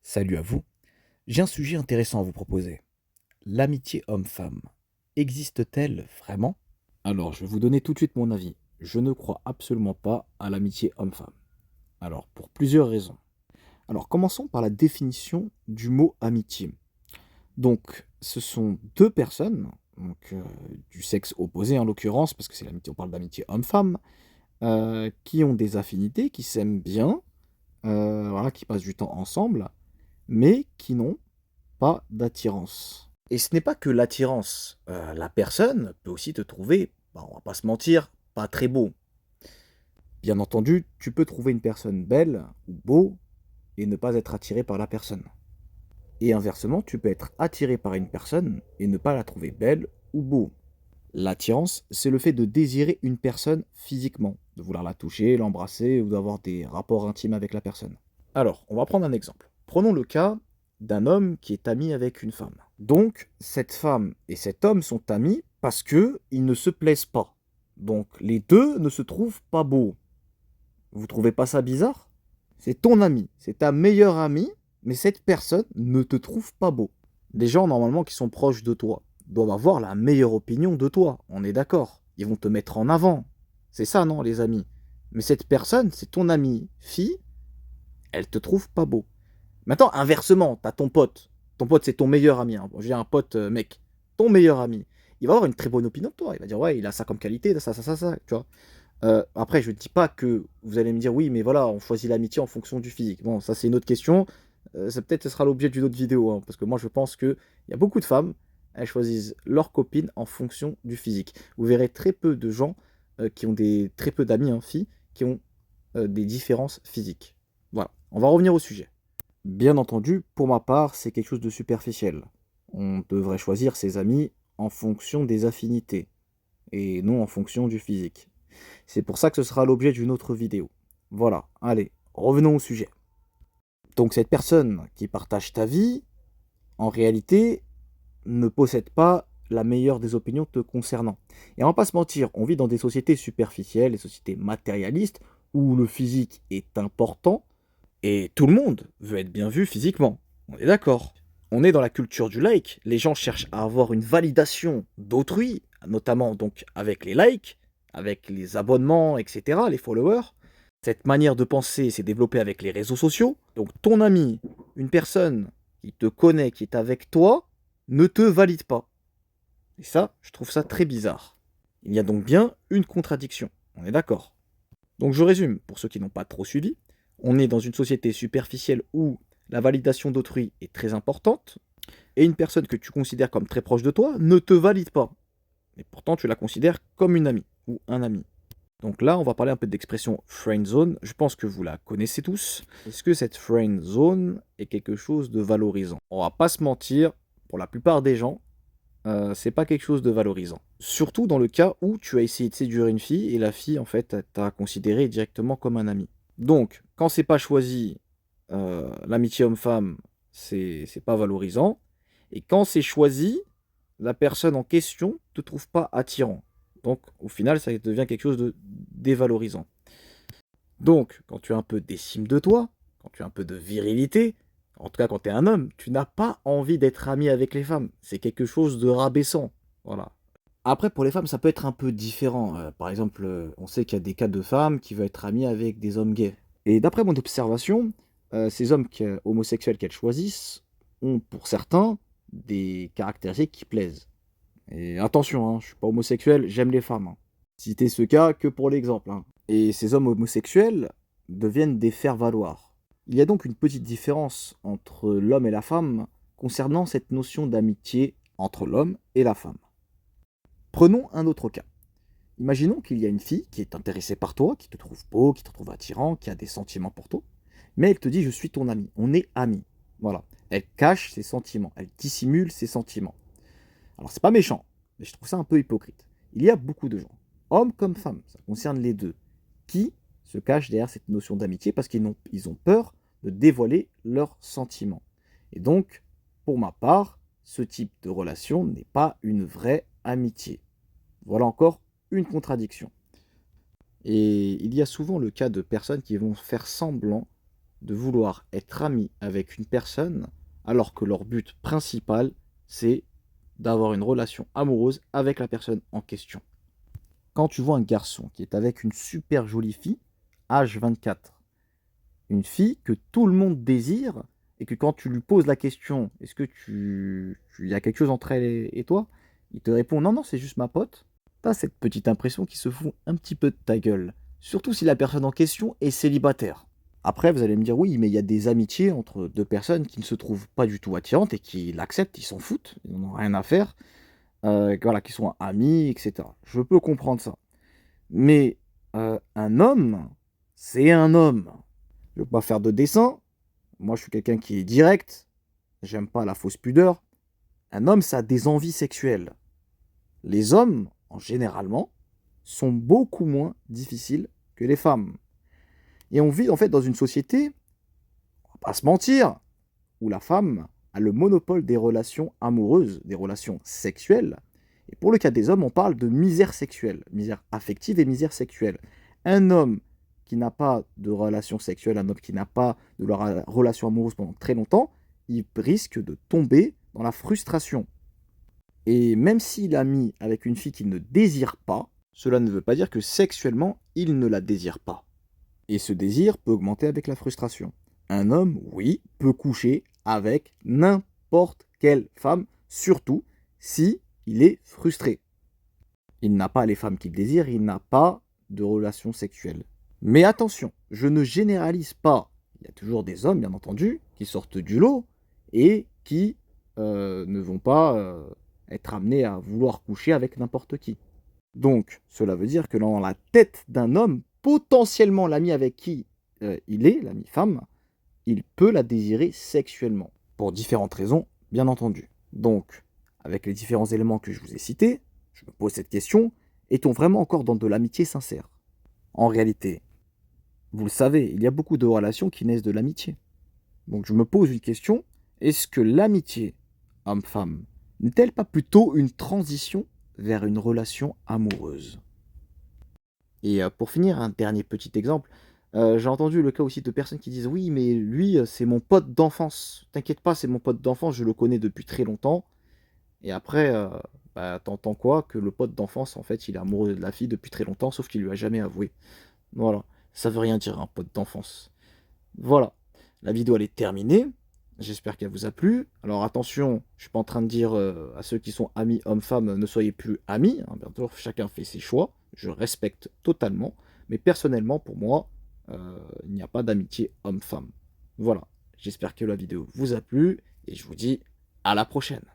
Salut à vous. J'ai un sujet intéressant à vous proposer. L'amitié homme-femme existe-t-elle vraiment? Alors, je vais vous donner tout de suite mon avis. Je ne crois absolument pas à l'amitié homme-femme. Alors, pour plusieurs raisons. Alors, commençons par la définition du mot amitié. Donc, ce sont deux personnes, du sexe opposé en l'occurrence, parce que c'est l'amitié, on parle d'amitié homme-femme, qui ont des affinités, qui s'aiment bien, voilà, qui passent du temps ensemble, mais qui n'ont pas d'attirance. Et ce n'est pas que l'attirance, la personne peut aussi te trouver, bah, on va pas se mentir, pas très beau. Bien entendu, tu peux trouver une personne belle ou beau et ne pas être attiré par la personne. Et inversement, tu peux être attiré par une personne et ne pas la trouver belle ou beau. L'attirance, c'est le fait de désirer une personne physiquement, de vouloir la toucher, l'embrasser ou d'avoir des rapports intimes avec la personne. Alors, on va prendre un exemple. Prenons le cas d'un homme qui est ami avec une femme. Donc, cette femme et cet homme sont amis parce que ils ne se plaisent pas. Donc, les deux ne se trouvent pas beaux. Vous trouvez pas ça bizarre? C'est ton ami, c'est ta meilleure amie, mais cette personne ne te trouve pas beau. Des gens, normalement, qui sont proches de toi, doivent avoir la meilleure opinion de toi, on est d'accord. Ils vont te mettre en avant. C'est ça, non, les amis? Mais cette personne, c'est ton amie fille, elle te trouve pas beau. Maintenant, inversement, t'as ton pote. Ton pote, c'est ton meilleur ami, hein. Bon, j'ai un pote, mec. Ton meilleur ami. Il va avoir une très bonne opinion de toi. Il va dire, ouais, il a ça comme qualité, ça, tu vois. Après, je ne dis pas que vous allez me dire, oui, mais voilà, on choisit l'amitié en fonction du physique. Bon, ça, c'est une autre question. Peut-être ce sera l'objet d'une autre vidéo, hein, parce que moi, je pense qu'il y a beaucoup de femmes, elles choisissent leur copine en fonction du physique. Vous verrez très peu de gens qui ont très peu d'amis, hein, filles, qui ont des différences physiques. Voilà, on va revenir au sujet. Bien entendu, pour ma part, c'est quelque chose de superficiel. On devrait choisir ses amis en fonction des affinités, et non en fonction du physique. C'est pour ça que ce sera l'objet d'une autre vidéo. Voilà, allez, revenons au sujet. Donc cette personne qui partage ta vie, en réalité, ne possède pas la meilleure des opinions te concernant. Et on va pas se mentir, on vit dans des sociétés superficielles, des sociétés matérialistes, où le physique est important, et tout le monde veut être bien vu physiquement. On est d'accord. On est dans la culture du like. Les gens cherchent à avoir une validation d'autrui, notamment donc avec les likes, avec les abonnements, etc., les followers. Cette manière de penser s'est développée avec les réseaux sociaux. Donc ton ami, une personne qui te connaît, qui est avec toi, ne te valide pas. Et ça, je trouve ça très bizarre. Il y a donc bien une contradiction. On est d'accord. Donc je résume, pour ceux qui n'ont pas trop suivi. On est dans une société superficielle où la validation d'autrui est très importante, et une personne que tu considères comme très proche de toi ne te valide pas. Mais pourtant, tu la considères comme une amie ou un ami. Donc là, on va parler un peu d'expression friend zone. Je pense que vous la connaissez tous. Est-ce que cette friend zone est quelque chose de valorisant? On va pas se mentir, pour la plupart des gens, c'est pas quelque chose de valorisant. Surtout dans le cas où tu as essayé de séduire une fille et la fille, en fait, t'a considéré directement comme un ami. Donc, quand c'est pas choisi, l'amitié homme-femme, c'est pas valorisant. Et quand c'est choisi, la personne en question te trouve pas attirant. Donc, au final, ça devient quelque chose de dévalorisant. Donc, quand tu as un peu d'estime de toi, quand tu as un peu de virilité, en tout cas quand tu es un homme, tu n'as pas envie d'être ami avec les femmes. C'est quelque chose de rabaissant. Voilà. Après, pour les femmes, ça peut être un peu différent. Par exemple, on sait qu'il y a des cas de femmes qui veulent être amies avec des hommes gays. Et d'après mon observation, ces hommes homosexuels qu'elles choisissent ont, pour certains, des caractéristiques qui plaisent. Et attention, hein, je suis pas homosexuel, j'aime les femmes, hein. Citez ce cas que pour l'exemple, hein. Et ces hommes homosexuels deviennent des faire-valoir. Il y a donc une petite différence entre l'homme et la femme concernant cette notion d'amitié entre l'homme et la femme. Prenons un autre cas. Imaginons qu'il y a une fille qui est intéressée par toi, qui te trouve beau, qui te trouve attirant, qui a des sentiments pour toi, mais elle te dit je suis ton ami, on est amis. Voilà. Elle cache ses sentiments, elle dissimule ses sentiments. Alors c'est pas méchant, mais je trouve ça un peu hypocrite. Il y a beaucoup de gens, hommes comme femmes, ça concerne les deux, qui se cachent derrière cette notion d'amitié parce ils ont peur de dévoiler leurs sentiments. Et donc, pour ma part, ce type de relation n'est pas une vraie amitié. Voilà encore une contradiction. Et il y a souvent le cas de personnes qui vont faire semblant de vouloir être ami avec une personne alors que leur but principal, c'est d'avoir une relation amoureuse avec la personne en question. Quand tu vois un garçon qui est avec une super jolie fille, âge 24, une fille que tout le monde désire, et que quand tu lui poses la question, est-ce que il y a quelque chose entre elle et toi, il te répond non, non, c'est juste ma pote. T'as cette petite impression qu'il se fout un petit peu de ta gueule. Surtout si la personne en question est célibataire. Après, vous allez me dire oui, mais il y a des amitiés entre deux personnes qui ne se trouvent pas du tout attirantes et qui l'acceptent, ils s'en foutent, ils n'en ont rien à faire, voilà, qui sont amis, etc. Je peux comprendre ça. Mais un homme, c'est un homme. Je ne veux pas faire de dessin. Moi, je suis quelqu'un qui est direct. J'aime pas la fausse pudeur. Un homme, ça a des envies sexuelles. Les hommes, en généralement, sont beaucoup moins difficiles que les femmes. Et on vit en fait dans une société, on va pas se mentir, où la femme a le monopole des relations amoureuses, des relations sexuelles. Et pour le cas des hommes, on parle de misère sexuelle, misère affective et misère sexuelle. Un homme qui n'a pas de relation sexuelle, un homme qui n'a pas de relation amoureuse pendant très longtemps, il risque de tomber dans la frustration. Et même s'il a mis avec une fille qu'il ne désire pas, cela ne veut pas dire que sexuellement, il ne la désire pas. Et ce désir peut augmenter avec la frustration. Un homme, oui, peut coucher avec n'importe quelle femme, surtout si il est frustré. Il n'a pas les femmes qu'il désire, il n'a pas de relation sexuelle. Mais attention, je ne généralise pas. Il y a toujours des hommes, bien entendu, qui sortent du lot et qui ne vont pas être amenés à vouloir coucher avec n'importe qui. Donc, cela veut dire que dans la tête d'un homme, potentiellement l'ami avec qui il est, l'ami femme, il peut la désirer sexuellement. Pour différentes raisons, bien entendu. Donc, avec les différents éléments que je vous ai cités, je me pose cette question, est-on vraiment encore dans de l'amitié sincère? En réalité, vous le savez, il y a beaucoup de relations qui naissent de l'amitié. Donc je me pose une question, est-ce que l'amitié homme-femme n'est-elle pas plutôt une transition vers une relation amoureuse? Et pour finir, un dernier petit exemple, j'ai entendu le cas aussi de personnes qui disent: «Oui, mais lui, c'est mon pote d'enfance. T'inquiète pas, c'est mon pote d'enfance, je le connais depuis très longtemps». Et après, bah, tu quoi? Que le pote d'enfance, en fait, il est amoureux de la fille depuis très longtemps, sauf qu'il lui a jamais avoué. Voilà, ça veut rien dire un pote d'enfance. Voilà, la vidéo elle est terminée. J'espère qu'elle vous a plu. Alors attention, je suis pas en train de dire à ceux qui sont amis hommes-femmes, ne soyez plus amis, hein, bien sûr, chacun fait ses choix. Je respecte totalement. Mais personnellement, pour moi, il n'y a pas d'amitié homme-femme. Voilà, j'espère que la vidéo vous a plu et je vous dis à la prochaine.